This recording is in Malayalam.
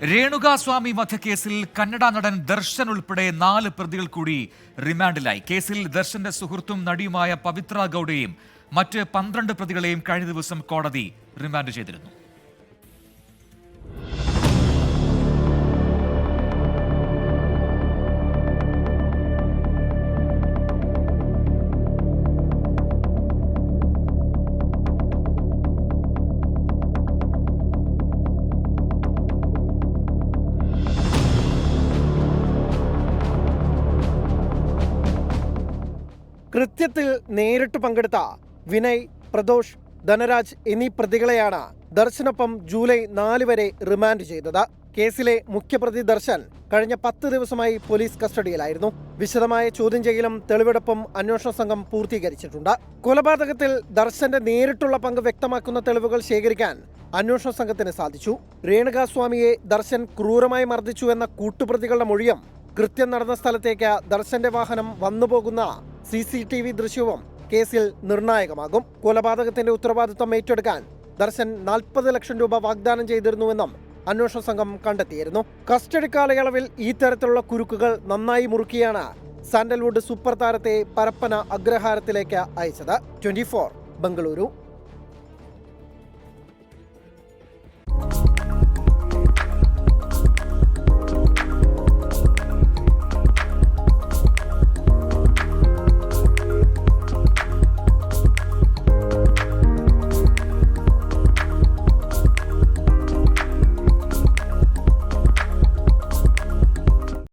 രേണുകാസ്വാമി വധക്കേസിൽ കന്നഡ നടൻ ദർശൻ ഉൾപ്പെടെ 4 പ്രതികൾ കൂടി റിമാൻഡിലായി. കേസിൽ ദർശന്റെ സുഹൃത്തും നടിയുമായ പവിത്ര ഗൌഡയെയും മറ്റ് 12 പ്രതികളെയും കഴിഞ്ഞ ദിവസം കോടതി റിമാൻഡ് ചെയ്തിരുന്നു. കൃത്യത്തിൽ നേരിട്ട് പങ്കെടുത്ത വിനയ്, പ്രദോഷ്, ധനരാജ് എന്നീ പ്രതികളെയാണ് ദർശനൊപ്പം ജൂലൈ 4 വരെ റിമാൻഡ് ചെയ്തത്. കേസിലെ മുഖ്യപ്രതി ദർശൻ കഴിഞ്ഞ 10 ദിവസമായി പോലീസ് കസ്റ്റഡിയിലായിരുന്നു. വിശദമായ ചോദ്യം ചെയ്യലും തെളിവെടുപ്പും അന്വേഷണ സംഘം പൂർത്തീകരിച്ചിട്ടുണ്ട്. കൊലപാതകത്തിൽ ദർശന്റെ നേരിട്ടുള്ള പങ്ക് വ്യക്തമാക്കുന്ന തെളിവുകൾ ശേഖരിക്കാൻ അന്വേഷണ സംഘത്തിന് സാധിച്ചു. രേണുകാസ്വാമിയെ ദർശൻ ക്രൂരമായി മർദ്ദിച്ചു എന്ന കൂട്ടുപ്രതികളുടെ മൊഴിയും കൃത്യം നടന്ന സ്ഥലത്തേക്ക് ദർശന്റെ വാഹനം വന്നുപോകുന്ന CCTV ദൃശ്യവും കേസിൽ നിർണായകമാകും. കൊലപാതകത്തിന്റെ ഉത്തരവാദിത്വം ഏറ്റെടുക്കാൻ ദർശൻ 40 ലക്ഷം രൂപ വാഗ്ദാനം ചെയ്തിരുന്നുവെന്നും അന്വേഷണ സംഘം കണ്ടെത്തിയിരുന്നു. കസ്റ്റഡി കാലയളവിൽ ഈ തരത്തിലുള്ള കുരുക്കുകൾ നന്നായി മുറുക്കിയാണ് സാൻഡൽവുഡ് സൂപ്പർ താരത്തെ പരപ്പന അഗ്രഹാരത്തിലേക്ക് അയച്ചത്. 24 ബംഗളൂരു.